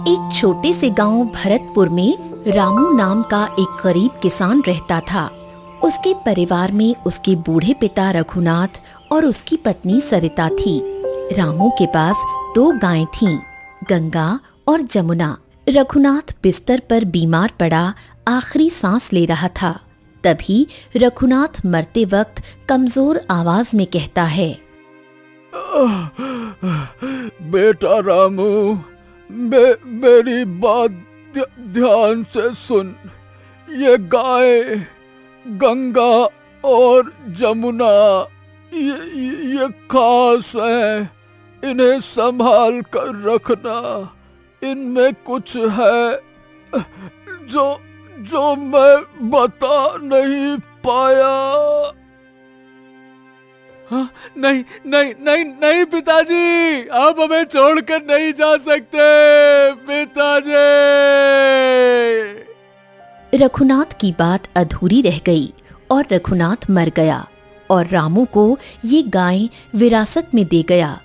एक छोटे से गांव भरतपुर में रामू नाम का एक गरीब किसान रहता था। उसके परिवार में उसके बूढ़े पिता रघुनाथ और उसकी पत्नी सरिता थी। रामू के पास 2 गायें थीं, गंगा और जमुना। रघुनाथ बिस्तर पर बीमार पड़ा आखिरी सांस ले रहा था। तभी रघुनाथ मरते वक्त कमजोर आवाज में कहता है, बेटा रामू, मेरी बात ध्यान से सुन। ये गाय गंगा और जमुना ये खास हैं, इन्हें संभाल कर रखना। इनमें कुछ है जो मैं बता नहीं पाया। हाँ, नहीं पिताजी, आप हमें छोड़कर नहीं जा सकते पिताजी। रघुनाथ की बात अधूरी रह गई और रघुनाथ मर गया और रामू को ये गाय विरासत में दे गया।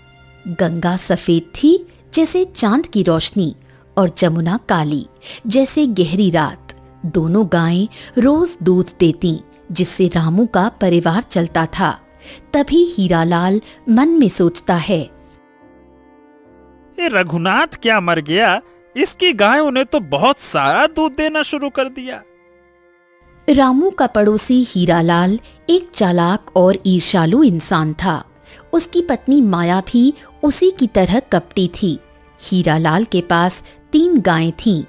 गंगा सफेद थी जैसे चांद की रोशनी और जमुना काली जैसे गहरी रात। दोनों गायें रोज दूध देती, जिससे रामू का परिवार चलता था। तभी हीरालाल मन में सोचता है, ये रघुनाथ क्या मर गया? इसकी गायों ने तो बहुत सारा दूध देना शुरू कर दिया। रामू का पड़ोसी हीरालाल एक चालाक और ईर्ष्यालु इंसान था। उसकी पत्नी माया भी उसी की तरह कपटी थी। हीरालाल के पास 3 गायें थीं,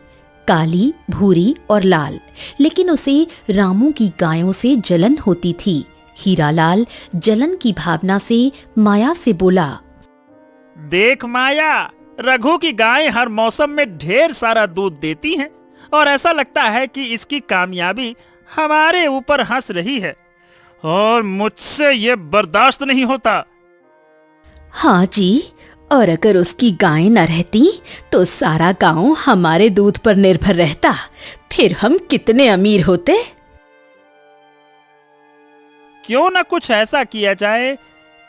काली, भूरी और लाल, लेकिन उसे रामू की गायों से जलन होती थी। हीरालाल जलन की भावना से माया से बोला, देख माया, रघु की गायें हर मौसम में ढेर सारा दूध देती हैं और ऐसा लगता है कि इसकी कामयाबी हमारे ऊपर हंस रही है और मुझसे ये बर्दाश्त नहीं होता। हाँ जी, और अगर उसकी गायें न रहती तो सारा गांव हमारे दूध पर निर्भर रहता। फिर हम कितने अमीर होते। क्यों न कुछ ऐसा किया जाए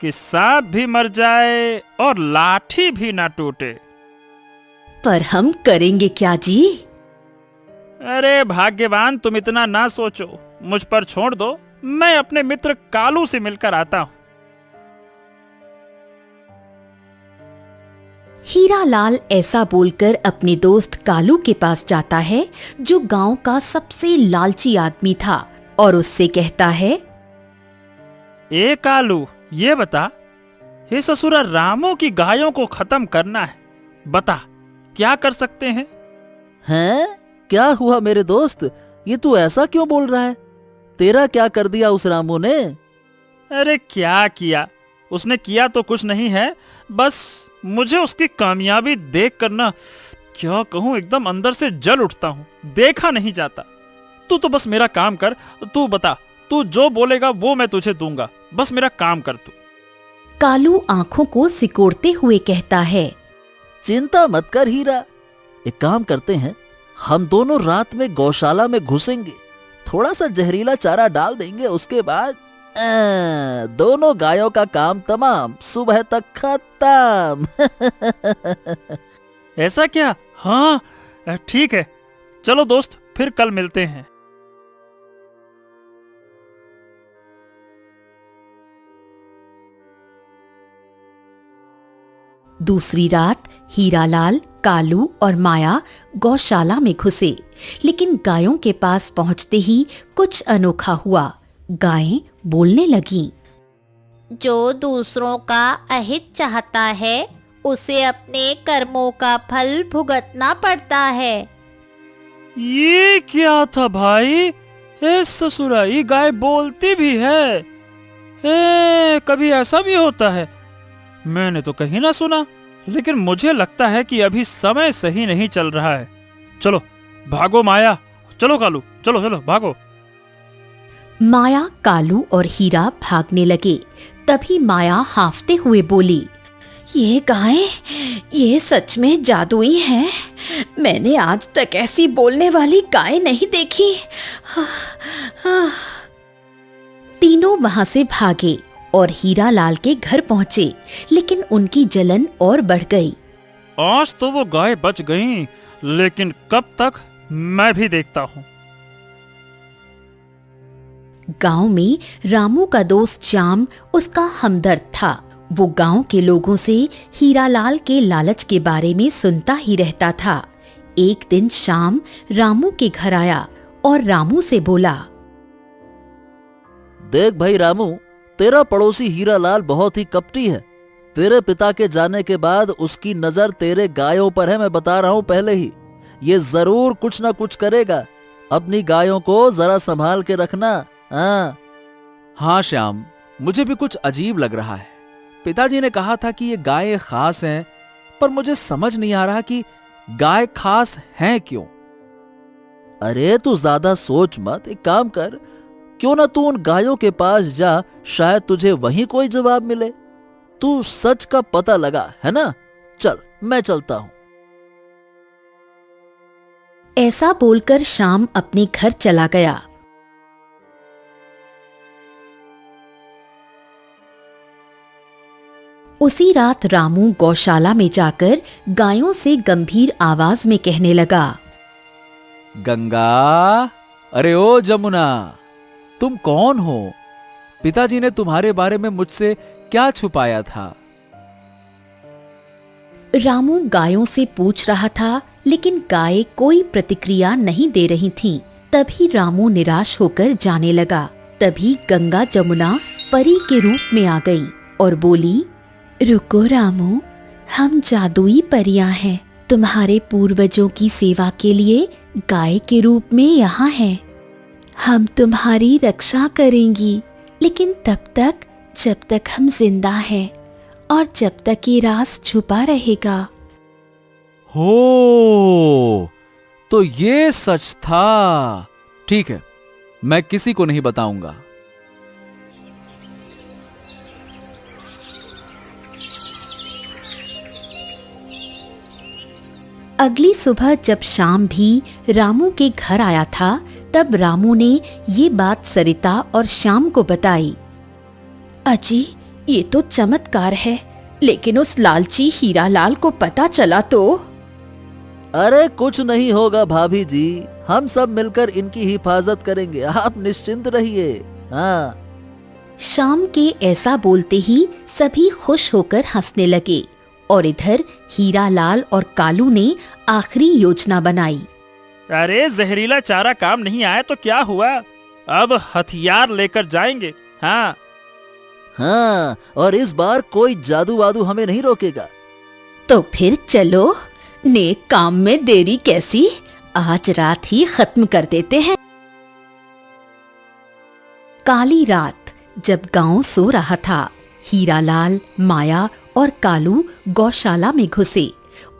कि सांप भी मर जाए और लाठी भी ना टूटे। पर हम करेंगे क्या जी? अरे भाग्यवान, तुम इतना ना सोचो, मुझ पर छोड़ दो। मैं अपने मित्र कालू से मिलकर आता हूँ। हीरालाल ऐसा बोलकर अपने दोस्त कालू के पास जाता है, जो गांव का सबसे लालची आदमी था, और उससे कहता है, ए कालू, ये बता, हे ससुरा, रामू की गायों को खत्म करना है। बता, क्या कर सकते हैं? हैं? क्या हुआ मेरे दोस्त? ये तू ऐसा क्यों बोल रहा है? तेरा क्या कर दिया उस रामू ने? अरे क्या किया? उसने किया तो कुछ नहीं है, बस मुझे उसकी कामयाबी देख कर ना, क्या कहूँ, एकदम अंदर से जल उठता हूँ। देखा नहीं जाता। तू तो बस मेरा काम कर। तू बता, तू जो बोलेगा वो मैं तुझे दूंगा। बस मेरा काम कर तू। कालू आंखों को सिकोड़ते हुए कहता है, चिंता मत कर हीरा, एक काम करते हैं, हम दोनों रात में गौशाला में घुसेंगे, थोड़ा सा जहरीला चारा डाल देंगे, उसके बाद दोनों गायों का काम तमाम, सुबह तक खत्म। ऐसा क्या? हाँ ठीक है, चलो दोस्त, फिर कल मिलते हैं। दूसरी रात हीरालाल, कालू और माया गौशाला में घुसे, लेकिन गायों के पास पहुंचते ही कुछ अनोखा हुआ। गायें बोलने लगीं, जो दूसरों का अहित चाहता है, उसे अपने कर्मों का फल भुगतना पड़ता है। ये क्या था भाई? ए ससुरा, ये गाय बोलती भी है? कभी ऐसा भी होता है? मैंने तो कहीं ना सुना, लेकिन मुझे लगता है कि अभी समय सही नहीं चल रहा है। चलो भागो माया, चलो कालू, चलो चलो भागो। माया, कालू और हीरा भागने लगे। तभी माया हांफते हुए बोली, ये गायें, ये सच में जादुई हैं। मैंने आज तक ऐसी बोलने वाली गाय नहीं देखी। तीनों वहां से भागे और हीरालाल के घर पहुंचे, लेकिन उनकी जलन और बढ़ गई। आज तो वो गाय बच गईं, लेकिन कब तक मैं भी देखता हूं। गांव में रामू का दोस्त श्याम उसका हमदर्द था। वो गांव के लोगों से हीरालाल के लालच के बारे में सुनता ही रहता था। एक दिन श्याम रामू के घर आया और रामू से बोला, देख भाई रामू, तेरा पड़ोसी हीरालाल बहुत ही कपटी है। तेरे पिता के जाने के बाद उसकी नजर तेरे गायों पर है, मैं बता रहा हूं पहले ही। ये जरूर कुछ ना कुछ करेगा। अपनी गायों को जरा संभाल के रखना। हाँ श्याम, मुझे भी कुछ अजीब लग रहा है। पिताजी ने कहा था कि ये गायें खास हैं, पर मुझे समझ नहीं आ रहा कि गाय खास हैं क्यों। अरे तू ज्यादा सोच मत, एक काम कर, क्यों ना तू उन गायों के पास जा, शायद तुझे वहीं कोई जवाब मिले। तू सच का पता लगा, है ना? चल मैं चलता हूं। ऐसा बोलकर श्याम अपने घर चला गया। उसी रात रामू गौशाला में जाकर गायों से गंभीर आवाज में कहने लगा, गंगा, अरे ओ जमुना, तुम कौन हो? पिताजी ने तुम्हारे बारे में मुझसे क्या छुपाया था? रामू गायों से पूछ रहा था, लेकिन गायें कोई प्रतिक्रिया नहीं दे रही थीं। तभी रामू निराश होकर जाने लगा। तभी गंगा जमुना परी के रूप में आ गई और बोली, रुको रामू, हम जादुई परियां हैं। तुम्हारे पूर्वजों की सेवा के लिए गाय के रूप में यहाँ हैं। हम तुम्हारी रक्षा करेंगी, लेकिन तब तक जब तक हम जिंदा हैं और जब तक ये राज छुपा रहेगा। हो, तो ये सच था। ठीक है, मैं किसी को नहीं बताऊंगा। अगली सुबह जब शाम भी रामू के घर आया था, तब रामू ने ये बात सरिता और श्याम को बताई। अजी, ये तो चमत्कार है, लेकिन उस लालची हीरालाल को पता चला तो? अरे कुछ नहीं होगा भाभी जी, हम सब मिलकर इनकी हिफाजत करेंगे, आप निश्चिंत रहिए। हाँ। शाम के ऐसा बोलते ही सभी खुश होकर हंसने लगे और इधर हीरालाल और कालू ने आखिरी योजना बनाई। अरे जहरीला चारा काम नहीं आया तो क्या हुआ, अब हथियार लेकर जाएंगे। हाँ हाँ, और इस बार कोई जादू वादू हमें नहीं रोकेगा। तो फिर चलो, नेक काम में देरी कैसी, आज रात ही खत्म कर देते हैं। काली रात जब गांव सो रहा था, हीरालाल, माया और कालू गौशाला में घुसे।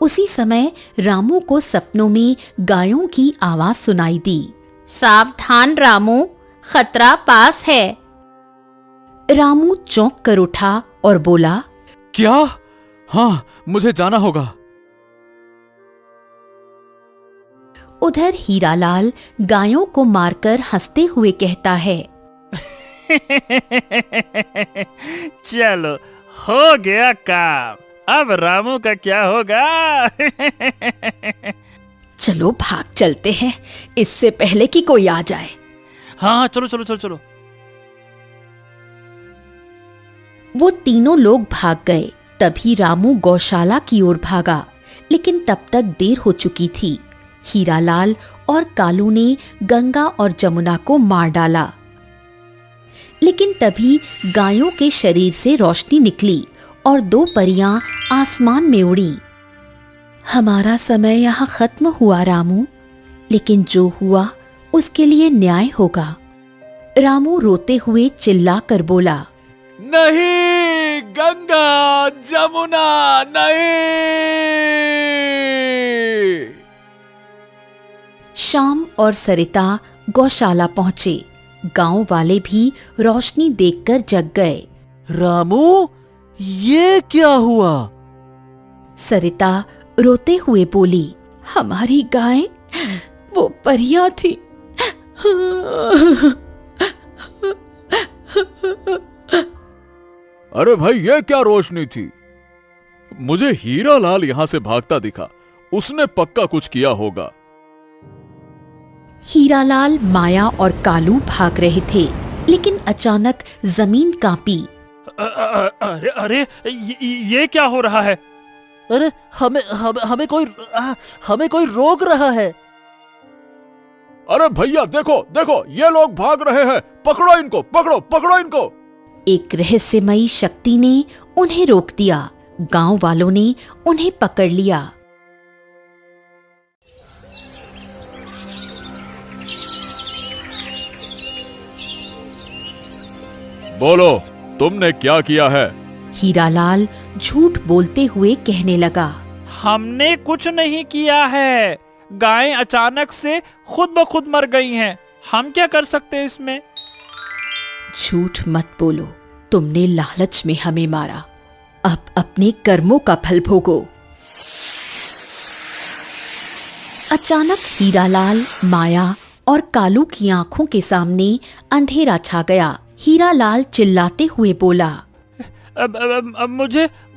उसी समय रामू को सपनों में गायों की आवाज सुनाई दी। सावधान रामू, खतरा पास है। रामू चौंक कर उठा और बोला, क्या? हाँ, मुझे जाना होगा। उधर हीरालाल गायों को मारकर हंसते हुए कहता है, चलो, हो गया काम। अब रामू का क्या होगा? चलो भाग चलते हैं, इससे पहले कि कोई आ जाए। हाँ, चलो चलो चलो चलो। वो तीनों लोग भाग गए। तभी रामू गौशाला की ओर भागा, लेकिन तब तक देर हो चुकी थी। हीरालाल और कालू ने गंगा और जमुना को मार डाला। लेकिन तभी गायों के शरीर से रोशनी निकली और दो परियां आसमान में उड़ी। हमारा समय यहाँ खत्म हुआ रामू, लेकिन जो हुआ उसके लिए न्याय होगा। रामू रोते हुए चिल्ला कर बोला, नहीं गंगा जमुना, नहीं। श्याम और सरिता गौशाला पहुंचे। गांव वाले भी रोशनी देखकर जग गए। रामू, ये क्या हुआ? सरिता रोते हुए बोली, हमारी गाय वो परियां थी। अरे भाई, ये क्या रोशनी थी? मुझे हीरालाल यहां से भागता दिखा उसने पक्का कुछ किया होगा। हीरालाल, माया और कालू भाग रहे थे, लेकिन अचानक जमीन कांपी। अरे अरे ये क्या हो रहा है? अरे हमें कोई रोक रहा है। अरे भैया देखो देखो, ये लोग भाग रहे हैं, पकड़ो इनको, पकड़ो पकड़ो इनको। एक रहस्यमयी शक्ति ने उन्हें रोक दिया। गांव वालों ने उन्हें पकड़ लिया। बोलो, तुमने क्या किया है? हीरालाल झूठ बोलते हुए कहने लगा। हमने कुछ नहीं किया है। गायें अचानक से खुद ब खुद मर गई हैं। हम क्या कर सकते हैं इसमें? झूठ मत बोलो, तुमने लालच में हमें मारा। अब अपने कर्मों का फल भोगो। अचानक हीरालाल, माया और कालू की आंखों के सामने अंधेरा छा गया। हीरालाल चिल्लाते हुए बोला, अब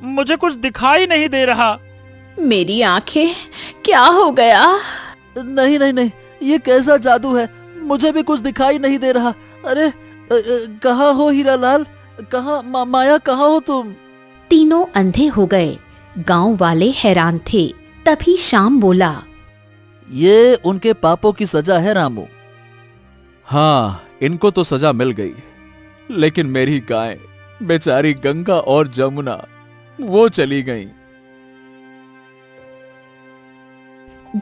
मुझे कुछ दिखाई नहीं दे रहा। मेरी आंखें, क्या हो गया? नहीं नहीं नहीं, ये कैसा जादू है? मुझे भी कुछ दिखाई नहीं दे रहा। अरे कहाँ हो हीरालाल? कहाँ माया, कहाँ हो तुम? तीनों अंधे हो गए। गांव वाले हैरान थे। तभी श्याम बोला, ये उनके पापों की सजा है रामू। हाँ, इनको तो सजा मिल गई, लेकिन मेरी गाय बेचारी गंगा और जमुना, वो चली गईं।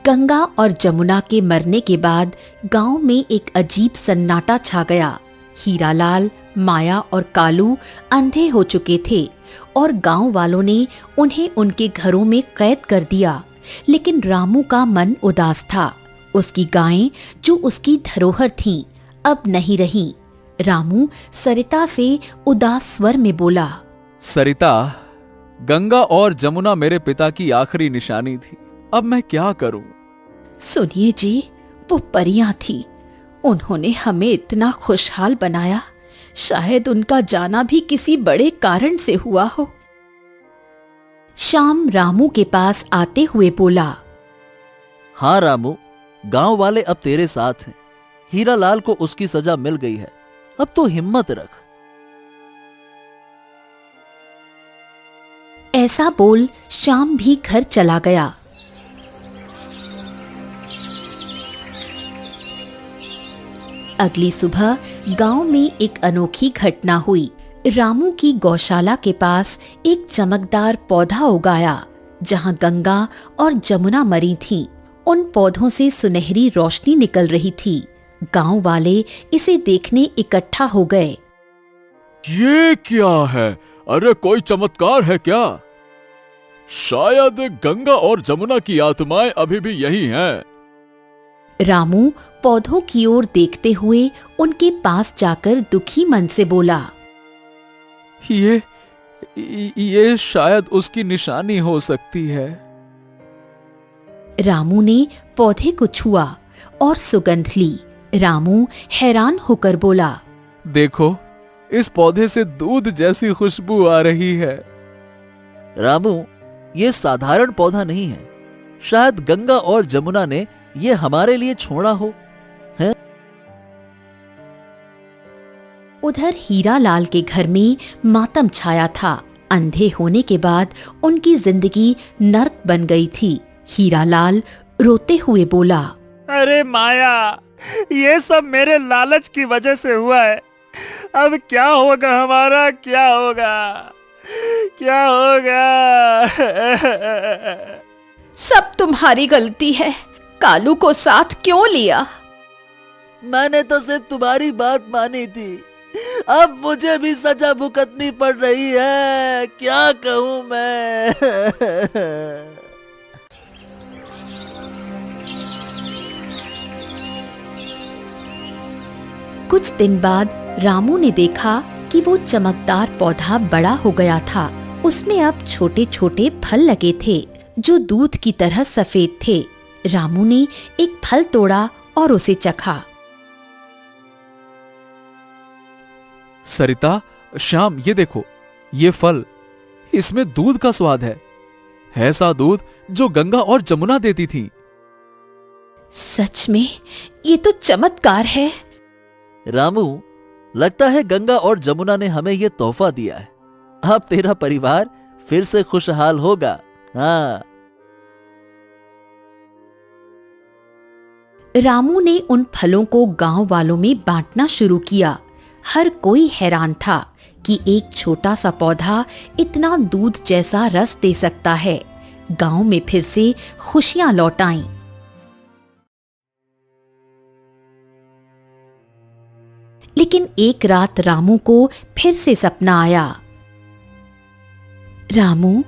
गंगा और जमुना के मरने के बाद गांव में एक अजीब सन्नाटा छा गया। हीरालाल, माया और कालू अंधे हो चुके थे और गांव वालों ने उन्हें उनके घरों में कैद कर दिया। लेकिन रामू का मन उदास था। उसकी गायें, जो उसकी धरोहर थीं, अब नहीं रहीं। रामू सरिता से उदास स्वर में बोला, सरिता, गंगा और जमुना मेरे पिता की आखिरी निशानी थी। अब मैं क्या करूं? सुनिए जी, वो परियां थी। उन्होंने हमें इतना खुशहाल बनाया। शायद उनका जाना भी किसी बड़े कारण से हुआ हो। श्याम रामू के पास आते हुए बोला, हाँ रामू, गांव वाले अब तेरे साथ हैं। हीरालाल को उसकी सजा मिल गई है। अब तो हिम्मत रख। ऐसा बोल श्याम भी घर चला गया। अगली सुबह गांव में एक अनोखी घटना हुई। रामू की गौशाला के पास एक चमकदार पौधा उगाया, जहां गंगा और जमुना मरी थीं। उन पौधों से सुनहरी रोशनी निकल रही थी। गांव वाले इसे देखने इकट्ठा हो गए। ये क्या है? अरे कोई चमत्कार है क्या? शायद गंगा और जमुना की आत्माएं अभी भी यही हैं। रामू पौधों की ओर देखते हुए उनके पास जाकर दुखी मन से बोला, ये शायद उसकी निशानी हो सकती है। रामू ने पौधे को छुआ और सुगंध ली। रामू हैरान होकर बोला, देखो, इस पौधे से दूध जैसी खुशबू आ रही है। रामू, ये साधारण पौधा नहीं है। शायद गंगा और जमुना ने ये हमारे लिए छोड़ा हो। उधर हीरालाल के घर में मातम छाया था। अंधे होने के बाद उनकी जिंदगी नर्क बन गई थी। हीरालाल रोते हुए बोला, अरे माया, ये सब मेरे लालच की वजह से हुआ है। अब क्या होगा हमारा? क्या होगा? क्या होगा? सब तुम्हारी गलती है। कालू को साथ क्यों लिया? मैंने तो सिर्फ तुम्हारी बात मानी थी। अब मुझे भी सजा भुगतनी पड़ रही है। क्या कहूं मैं? कुछ दिन बाद रामू ने देखा कि वो चमकदार पौधा बड़ा हो गया था। उसमें अब छोटे छोटे फल लगे थे, जो दूध की तरह सफेद थे। रामू ने एक फल तोड़ा और उसे चखा। सरिता, श्याम, ये देखो, ये फल, इसमें दूध का स्वाद है। ऐसा दूध जो गंगा और जमुना देती थी। सच में ये तो चमत्कार है। रामू, लगता है गंगा और जमुना ने हमें ये तोहफा दिया है। अब तेरा परिवार फिर से खुशहाल होगा। हाँ। रामू ने उन फलों को गांव वालों में बांटना शुरू किया। हर कोई हैरान था कि एक छोटा सा पौधा इतना दूध जैसा रस दे सकता है। गांव में फिर से खुशियां लौट आईं। लेकिन एक रात रामू को फिर से सपना आया। रामू,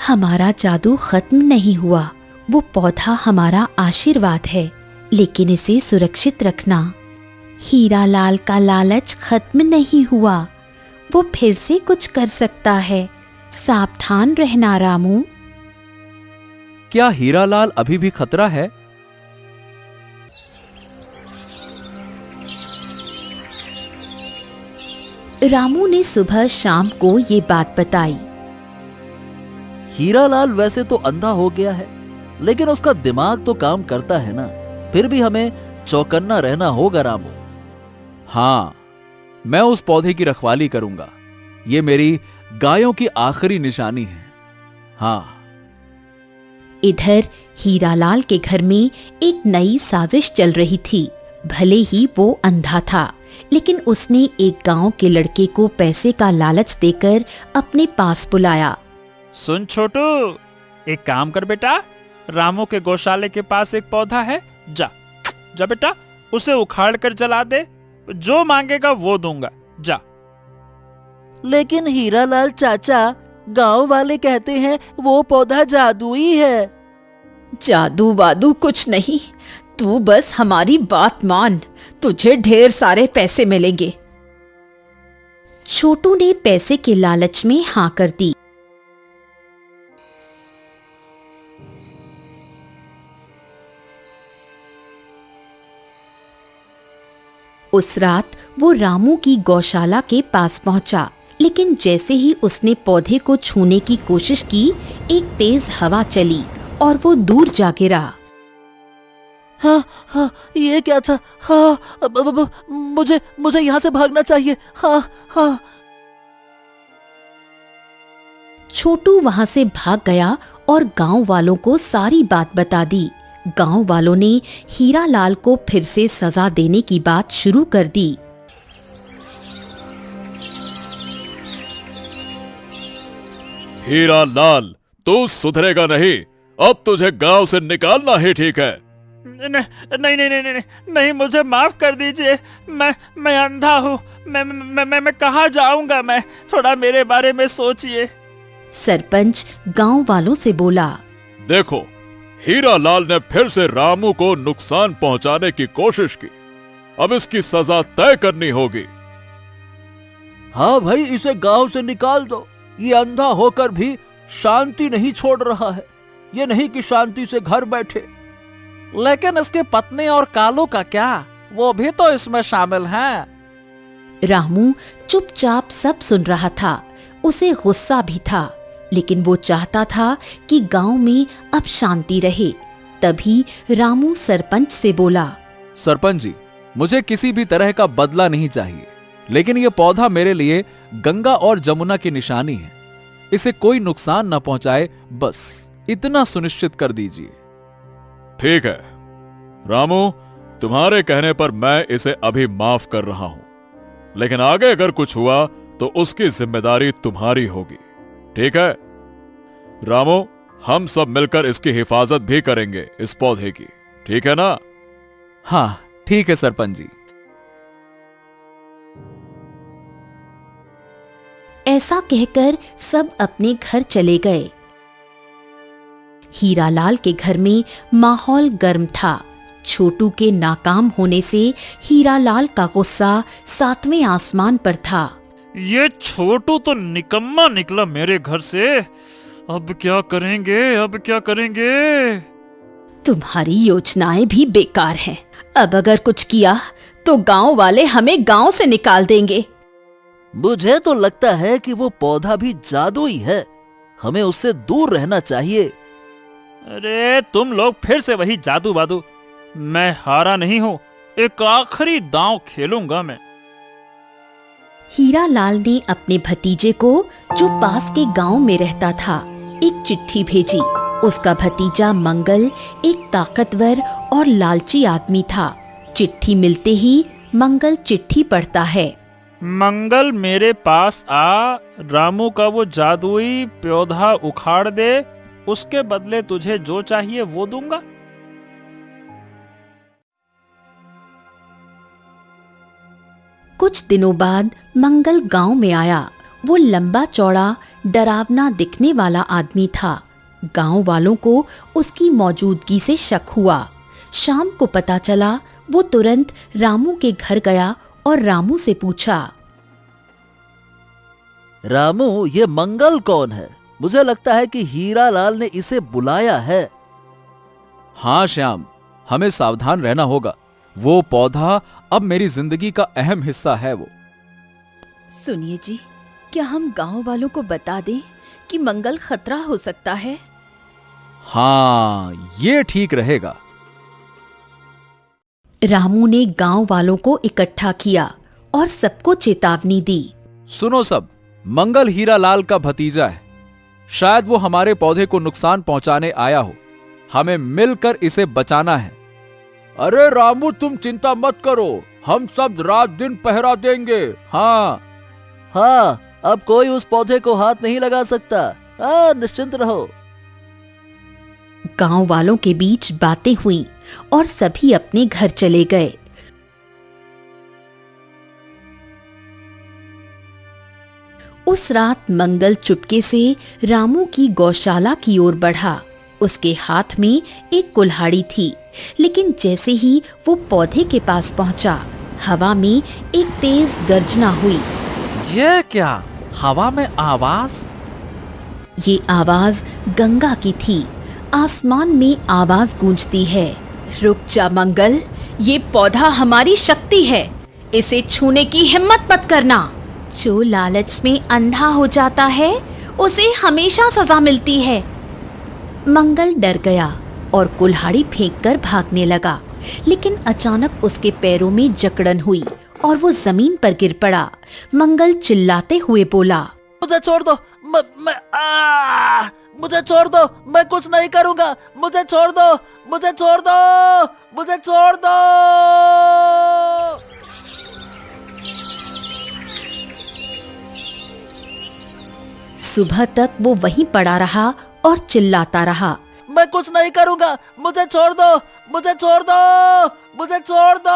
हमारा जादू खत्म नहीं हुआ। वो पौधा हमारा आशीर्वाद है, लेकिन इसे सुरक्षित रखना। हीरा लाल का लालच खत्म नहीं हुआ। वो फिर से कुछ कर सकता है। सावधान रहना रामू। क्या हीरालाल अभी भी खतरा है? रामू ने सुबह शाम को ये बात बताई। हीरालाल वैसे तो अंधा हो गया है, लेकिन उसका दिमाग तो काम करता है ना। फिर भी हमें चौकन्ना रहना होगा रामू। हाँ, मैं उस पौधे की रखवाली करूंगा। ये मेरी गायों की आखिरी निशानी है। हाँ। इधर हीरालाल के घर में एक नई साजिश चल रही थी। भले ही वो अंधा था, लेकिन उसने एक गांव के लड़के को पैसे का लालच देकर अपने पास बुलाया। सुन छोटू, एक काम कर बेटा, रामू के गौशाले के पास एक पौधा है, जा जा बेटा, उसे उखाड़ कर जला दे। जो मांगेगा वो दूंगा, जा। लेकिन हीरालाल चाचा, गांव वाले कहते हैं वो पौधा जादुई है। जादू वादू कुछ नहीं, तू बस हमारी बात मान, तुझे ढेर सारे पैसे मिलेंगे। छोटू ने पैसे के लालच में हाँ कर दी। उस रात वो रामू की गौशाला के पास पहुंचा, लेकिन जैसे ही उसने पौधे को छूने की कोशिश की, एक तेज हवा चली और वो दूर जा गिरा। हाँ हाँ, ये क्या था? हाँ, मुझे यहाँ से भागना चाहिए। हाँ हाँ। छोटू वहां से भाग गया और गांव वालों को सारी बात बता दी। गांव वालों ने हीरालाल को फिर से सजा देने की बात शुरू कर दी। हीरालाल, तू सुधरेगा नहीं। अब तुझे गांव से निकालना ही ठीक है। नहीं नहीं नहीं नहीं नहीं, मुझे माफ कर दीजिए। मैं अंधा हूँ। मैं कहाँ जाऊंगा? मैं थोड़ा मेरे बारे में सोचिए। सरपंच गांव वालों से बोला। देखो, हीरालाल ने फिर से रामू को नुकसान पहुंचाने की कोशिश की। अब इसकी सजा तय करनी होगी। हाँ भाई, इसे गांव से निकाल दो। ये अंधा होकर भी शांति नहीं छोड़ रहा है। ये नहीं कि शांति से घर बैठे। लेकिन इसकी पत्नी और कालू का क्या? वो भी तो इसमें शामिल हैं। रामू चुपचाप सब सुन रहा था। उसे गुस्सा भी था, लेकिन वो चाहता था कि गांव में अब शांति रहे। तभी रामू सरपंच से बोला। सरपंच जी, मुझे किसी भी तरह का बदला नहीं चाहिए, लेकिन यह पौधा मेरे लिए गंगा और जमुना की निशानी है। इसे कोई नुकसान न पहुंचाए, बस इतना सुनिश्चित कर दीजिए। ठीक है रामू, तुम्हारे कहने पर मैं इसे अभी माफ कर रहा हूं, लेकिन आगे अगर कुछ हुआ तो उसकी जिम्मेदारी तुम्हारी होगी। ठीक है रामू, हम सब मिलकर इसकी हिफाजत भी करेंगे, इस पौधे की। ठीक है ना? हाँ ठीक है सरपंच जी। ऐसा कहकर सब अपने घर चले गए। हीरालाल के घर में माहौल गर्म था। छोटू के नाकाम होने से हीरालाल का गुस्सा 7वें आसमान पर था। ये छोटू तो निकम्मा निकला मेरे घर से। अब क्या करेंगे? अब क्या करेंगे? तुम्हारी योजनाएं भी बेकार हैं। अब अगर कुछ किया तो गांव वाले हमें गांव से निकाल देंगे। मुझे तो लगता है कि वो पौधा भी जादुई है। हमें उससे दूर रहना चाहिए। अरे तुम लोग फिर से वही जादू बादू। मैं हारा नहीं हूं, एक आखिरी दांव खेलूंगा मैं। हीरालाल ने अपने भतीजे को, जो पास के गांव में रहता था, एक चिट्ठी भेजी। उसका भतीजा मंगल एक ताकतवर और लालची आदमी था। चिट्ठी मिलते ही मंगल चिट्ठी पढ़ता है। मंगल मेरे पास आ, रामू का वो जादुई पौधा उखाड़ दे, उसके बदले तुझे जो चाहिए वो दूंगा। कुछ दिनों बाद मंगल गांव में आया। वो लंबा चौड़ा डरावना दिखने वाला आदमी था। गांव वालों को उसकी मौजूदगी से शक हुआ। शाम को पता चला। वो तुरंत रामू के घर गया और रामू से पूछा, रामू, ये मंगल कौन है? मुझे लगता है कि हीरालाल ने इसे बुलाया है। हाँ श्याम, हमें सावधान रहना होगा। वो पौधा अब मेरी जिंदगी का अहम हिस्सा है। वो सुनिए जी, क्या हम गांव वालों को बता दें कि मंगल खतरा हो सकता है? हाँ, ये ठीक रहेगा। रामू ने गांव वालों को इकट्ठा किया और सबको चेतावनी दी। सुनो सब, मंगल हीरालाल का भतीजा है। शायद वो हमारे पौधे को नुकसान पहुंचाने आया हो। हमें मिलकर इसे बचाना है। अरे रामू, तुम चिंता मत करो, हम सब रात दिन पहरा देंगे। हाँ हाँ, अब कोई उस पौधे को हाथ नहीं लगा सकता। हाँ, निश्चिंत रहो। गांव वालों के बीच बातें हुई और सभी अपने घर चले गए। उस रात मंगल चुपके से रामू की गौशाला की ओर बढ़ा। उसके हाथ में एक कुल्हाड़ी थी, लेकिन जैसे ही वो पौधे के पास पहुंचा, हवा में एक तेज गर्जना हुई। ये क्या? हवा में आवाज? ये आवाज गंगा की थी। आसमान में आवाज गूंजती है, रुक जा मंगल, ये पौधा हमारी शक्ति है, इसे छूने की हिम्मत मत करना। जो लालच में अंधा हो जाता है, उसे हमेशा सजा मिलती है। मंगल डर गया और कुल्हाड़ी फेंककर भागने लगा, लेकिन अचानक उसके पैरों में जकड़न हुई और वो जमीन पर गिर पड़ा। मंगल चिल्लाते हुए बोला, मुझे छोड़ दो, मुझे छोड़ दो, मैं कुछ नहीं करूंगा। मुझे छोड़ दो, मुझे छोड़ दो, मुझे छोड़ दो। सुबह तक वो वहीं पड़ा रहा और चिल्लाता रहा, मैं कुछ नहीं करूंगा, मुझे छोड़ दो, मुझे छोड़ दो, मुझे छोड़ दो।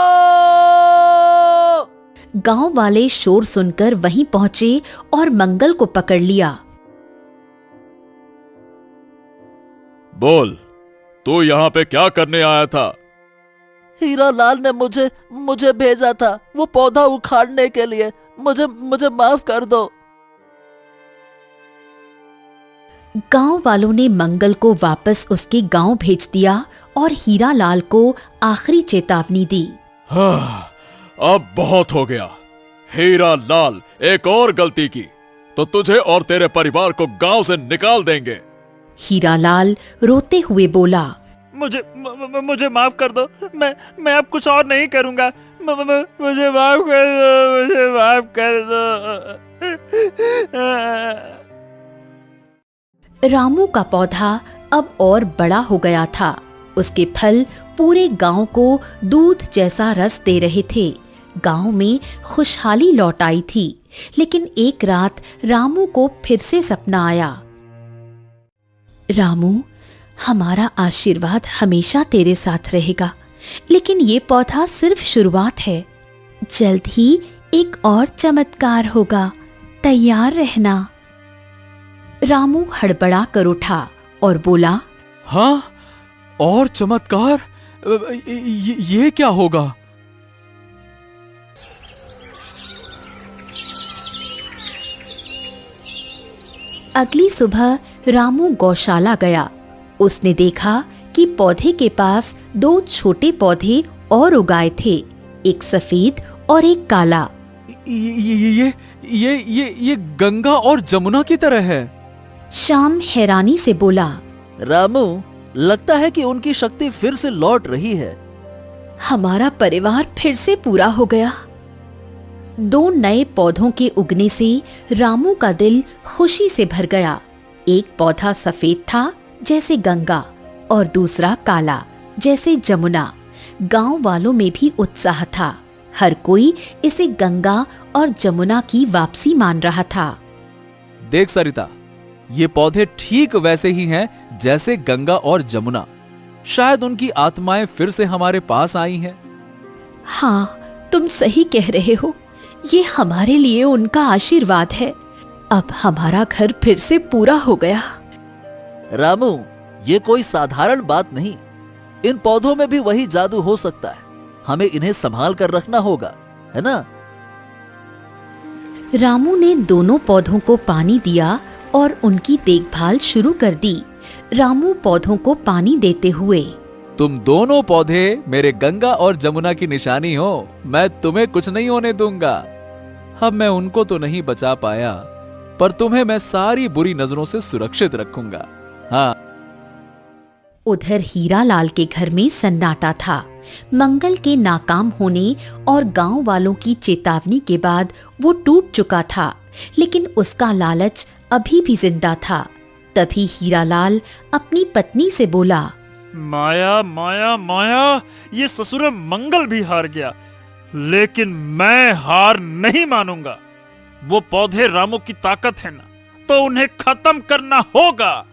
गांव वाले शोर सुनकर वहीं पहुंचे और मंगल को पकड़ लिया। बोल, तू यहाँ पे क्या करने आया था? हीरालाल ने मुझे भेजा था, वो पौधा उखाड़ने के लिए। मुझे माफ कर दो। गांव वालों ने मंगल को वापस उसके गांव भेज दिया और हीरालाल को आखिरी चेतावनी दी। हाँ, अब बहुत हो गया। हीरालाल, एक और गलती की तो तुझे और तेरे परिवार को गांव से निकाल देंगे। हीरालाल रोते हुए बोला, मुझे माफ कर दो। मैं अब कुछ और नहीं करूंगा। मुझे माफ कर दो, मुझे माफ कर दो। रामू का पौधा अब और बड़ा हो गया था। उसके फल पूरे गांव को दूध जैसा रस दे रहे थे। गांव में खुशहाली लौट आई थी। लेकिन एक रात रामू को फिर से सपना आया। रामू, हमारा आशीर्वाद हमेशा तेरे साथ रहेगा, लेकिन ये पौधा सिर्फ शुरुआत है। जल्द ही एक और चमत्कार होगा, तैयार रहना। रामू हड़बड़ा कर उठा और बोला, हाँ, और चमत्कार? ये क्या होगा? अगली सुबह रामू गौशाला गया। उसने देखा कि पौधे के पास दो छोटे पौधे और उगाए थे, एक सफेद और एक काला। ये गंगा और जमुना की तरह है। श्याम हैरानी से बोला, रामू, लगता है कि उनकी शक्ति फिर से लौट रही है। हमारा परिवार फिर से पूरा हो गया। 2 नए पौधों के उगने से रामू का दिल खुशी से भर गया। एक पौधा सफेद था जैसे गंगा और दूसरा काला जैसे जमुना। गांव वालों में भी उत्साह था। हर कोई इसे गंगा और जमुना की वापसी मान रहा था। देख सरिता, ये पौधे ठीक वैसे ही हैं जैसे गंगा और जमुना। शायद उनकी आत्माएं फिर से हमारे पास आई हैं। हाँ, तुम सही कह रहे हो। ये हमारे लिए उनका आशीर्वाद है। अब हमारा घर फिर से पूरा हो गया। रामू, ये कोई साधारण बात नहीं। इन पौधों में भी वही जादू हो सकता है। हमें इन्हें संभाल कर रखना होगा, है ना? रामू ने दोनों पौधों को पानी दिया और उनकी देखभाल शुरू कर दी। रामू पौधों को पानी देते हुए, तुम दोनों पौधे मेरे गंगा और जमुना की निशानी हो। मैं तुम्हें कुछ नहीं होने दूंगा। अब मैं उनको तो नहीं बचा पाया, पर तुम्हें मैं सारी बुरी नजरों से सुरक्षित रखूंगा। हाँ। उधर हीरा लाल के घर में सन्नाटा था। मंगल के नाकाम होने और गांव वालों की चेतावनी के बाद वो टूट चुका था, लेकिन उसका लालच अभी भी जिंदा था। तभी हीरा लाल अपनी पत्नी से बोला, माया माया माया, ये ससुर मंगल भी हार गया, लेकिन मैं हार नहीं मानूंगा। वो पौधे रामू की ताकत है ना, तो उन्हें खत्म करना होगा।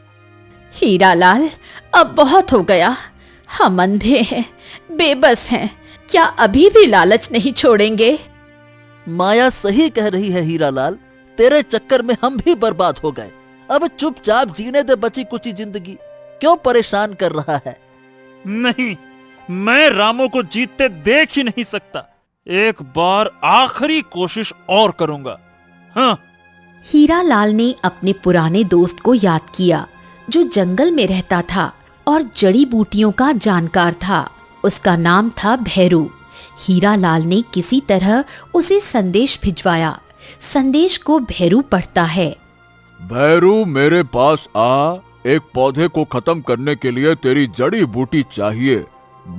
हीरा लाल, अब बहुत हो गया। हम अंधे हैं, बेबस हैं। क्या अभी भी लालच नहीं छोड़ेंगे? माया सही कह रही है हीरा लाल। तेरे चक्कर में हम भी बर्बाद हो गए। अब चुपचाप जीने दे बची कुची जिंदगी। क्यों परेशान कर रहा है? नहीं, मैं रामू को जीतते देख ही नहीं सकता। एक बार आखिरी कोशिश और करूंगा। हाँ। हीरा लाल ने अपने पुराने दोस्त को याद किया, जो जंगल में रहता था और जड़ी बूटियों का जानकार था। उसका नाम था भैरू। हीरा लाल ने किसी तरह उसे संदेश भिजवाया। संदेश को भैरू पढ़ता है। भैरू, मेरे पास आ। एक पौधे को खत्म करने के लिए तेरी जड़ी बूटी चाहिए।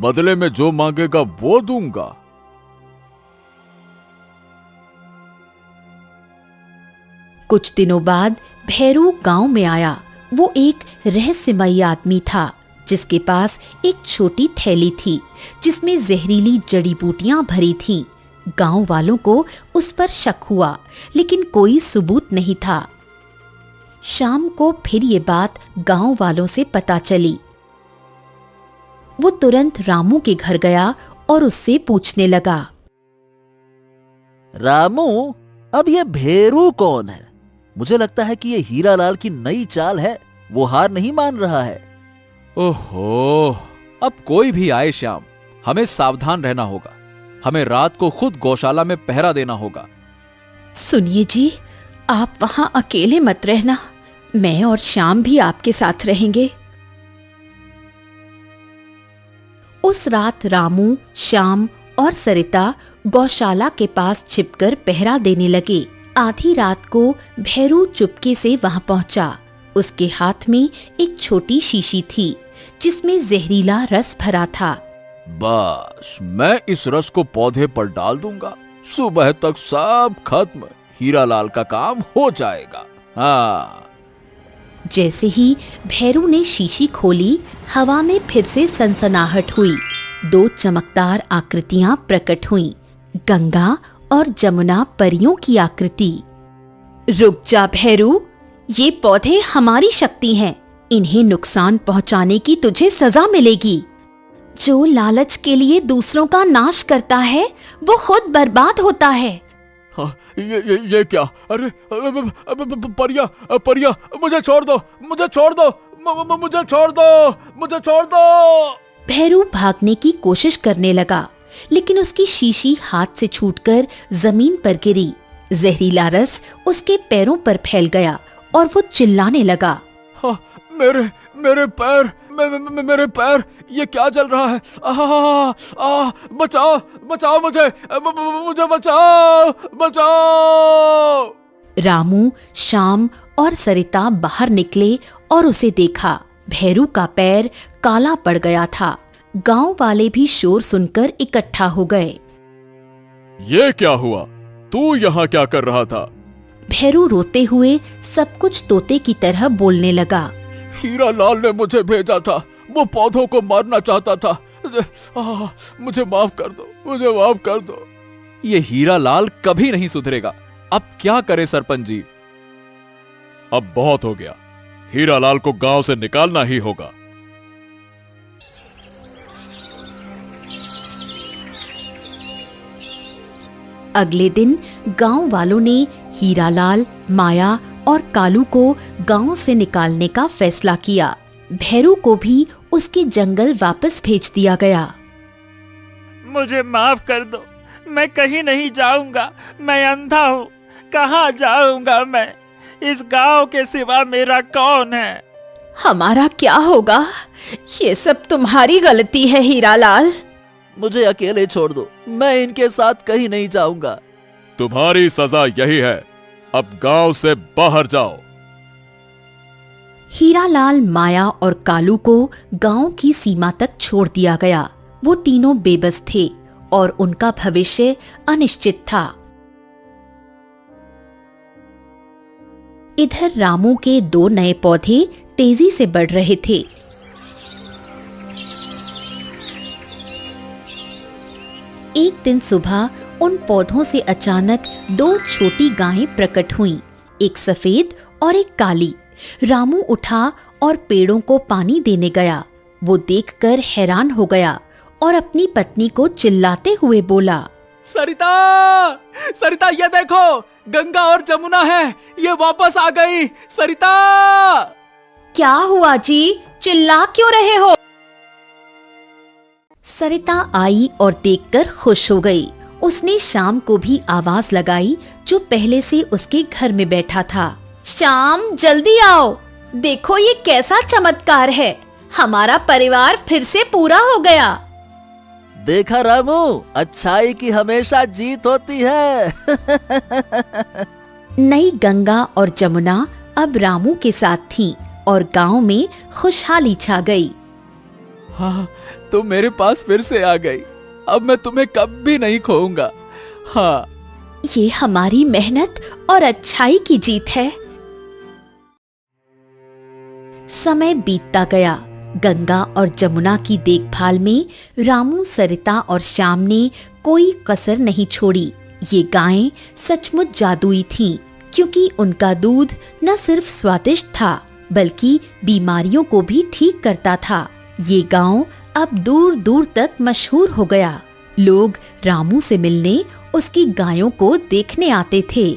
बदले में जो मांगेगा वो दूंगा। कुछ दिनों बाद भैरू गांव में आया। वो एक रहस्यमयी आदमी था, जिसके पास एक छोटी थैली थी जिसमें जहरीली जड़ी बूटियां भरी थीं। गांव वालों को उस पर शक हुआ, लेकिन कोई सबूत नहीं था। शाम को फिर ये बात गांव वालों से पता चली। वो तुरंत रामू के घर गया और उससे पूछने लगा, रामू, अब ये भेरू कौन है? मुझे लगता है कि ये हीरा लाल की नई चाल है। वो हार नहीं मान रहा है। ओहो, अब कोई भी आए श्याम, हमें सावधान रहना होगा। हमें रात को खुद गौशाला में पहरा देना होगा। सुनिए जी, आप वहां अकेले मत रहना। मैं और श्याम भी आपके साथ रहेंगे। उस रात रामू, श्याम और सरिता गौशाला के पास छिपकर पहरा देने लगे। आधी रात को भैरू चुपके से वहां पहुंचा। उसके हाथ में एक छोटी शीशी थी जिसमें जहरीला रस भरा था। बस मैं इस रस को पौधे पर डाल दूंगा। सुबह तक सब खत्म। हीरा लाल का काम हो जाएगा। हाँ। जैसे ही भैरू ने शीशी खोली, हवा में फिर से सनसनाहट हुई। 2 चमकदार आकृतियां प्रकट हुईं, गंगा और जमुना परियों की आकृति। रुक जा भैरू, ये पौधे हमारी शक्ति हैं। इन्हें नुकसान पहुंचाने की तुझे सजा मिलेगी। जो लालच के लिए दूसरों का नाश करता है, वो खुद बर्बाद होता है। हाँ, ये क्या? अरे परिया, परिया, मुझे छोड़ दो, मुझे छोड़ दो, मुझे छोड़ दो, मुझे छोड़ दो। भैरू भागने की कोशिश करने लगा, लेकिन उसकी शीशी हाथ से छूटकर जमीन पर गिरी। जहरीला रस उसके पैरों पर फैल गया और वो चिल्लाने लगा, हाँ, मेरे पैर, मेरे पैर, ये क्या जल रहा है? बचाओ, बचाओ मुझे, मुझे बचाओ, बचाओ। रामू, श्याम और सरिता बाहर निकले और उसे देखा। भैरू का पैर काला पड़ गया था। गांव वाले भी शोर सुनकर इकट्ठा हो गए। ये क्या हुआ? तू यहाँ क्या कर रहा था? भैरू रोते हुए सब कुछ तोते की तरह बोलने लगा। हीरा लाल ने मुझे भेजा था, वो पौधों को मारना चाहता था। मुझे माफ कर दो, मुझे माफ कर दो। ये हीरा लाल कभी नहीं सुधरेगा। अब क्या करे सरपंच जी? अब बहुत हो गया, हीरा लाल को गांव से निकालना ही होगा। अगले दिन गांव वालों ने हीरालाल, माया और कालू को गांव से निकालने का फैसला किया। भैरू को भी उसके जंगल वापस भेज दिया गया। मुझे माफ कर दो, मैं कहीं नहीं जाऊंगा। मैं अंधा हूँ, कहाँ जाऊंगा मैं? इस गांव के सिवा मेरा कौन है? हमारा क्या होगा? ये सब तुम्हारी गलती है हीरालाल। मुझे अकेले छोड़ दो, मैं इनके साथ कहीं नहीं जाऊंगा। तुम्हारी सजा यही है, अब गांव से बाहर जाओ। हीरालाल, माया और कालू को गांव की सीमा तक छोड़ दिया गया। वो तीनों बेबस थे और उनका भविष्य अनिश्चित था। इधर रामू के 2 नए पौधे तेजी से बढ़ रहे थे। एक दिन सुबह उन पौधों से अचानक 2 छोटी गायें प्रकट हुईं, एक सफेद और एक काली। रामू उठा और पेड़ों को पानी देने गया। वो देखकर हैरान हो गया और अपनी पत्नी को चिल्लाते हुए बोला, सरिता, सरिता ये देखो, गंगा और जमुना है, ये वापस आ गई। सरिता! क्या हुआ जी? चिल्ला क्यों रहे हो? सरिता आई और देखकर खुश हो गई। उसने श्याम को भी आवाज लगाई, जो पहले से उसके घर में बैठा था। श्याम, जल्दी आओ, देखो ये कैसा चमत्कार है। हमारा परिवार फिर से पूरा हो गया। देखा रामू, अच्छाई की हमेशा जीत होती है। नई गंगा और जमुना अब रामू के साथ थीं और गांव में खुशहाली छा गई। हाँ, तुम मेरे पास फिर से आ गई। अब मैं तुम्हें कभी नहीं खोऊंगा। हाँ, ये हमारी मेहनत और अच्छाई की जीत है। समय बीतता गया। गंगा और जमुना की देखभाल में रामू, सरिता और श्याम ने कोई कसर नहीं छोड़ी। ये गायें सचमुच जादुई थीं, क्योंकि उनका दूध न सिर्फ स्वादिष्ट था, बल्कि बीमारियों को भी ठीक करता था। ये गांव अब दूर दूर तक मशहूर हो गया। लोग रामू से मिलने, उसकी गायों को देखने आते थे।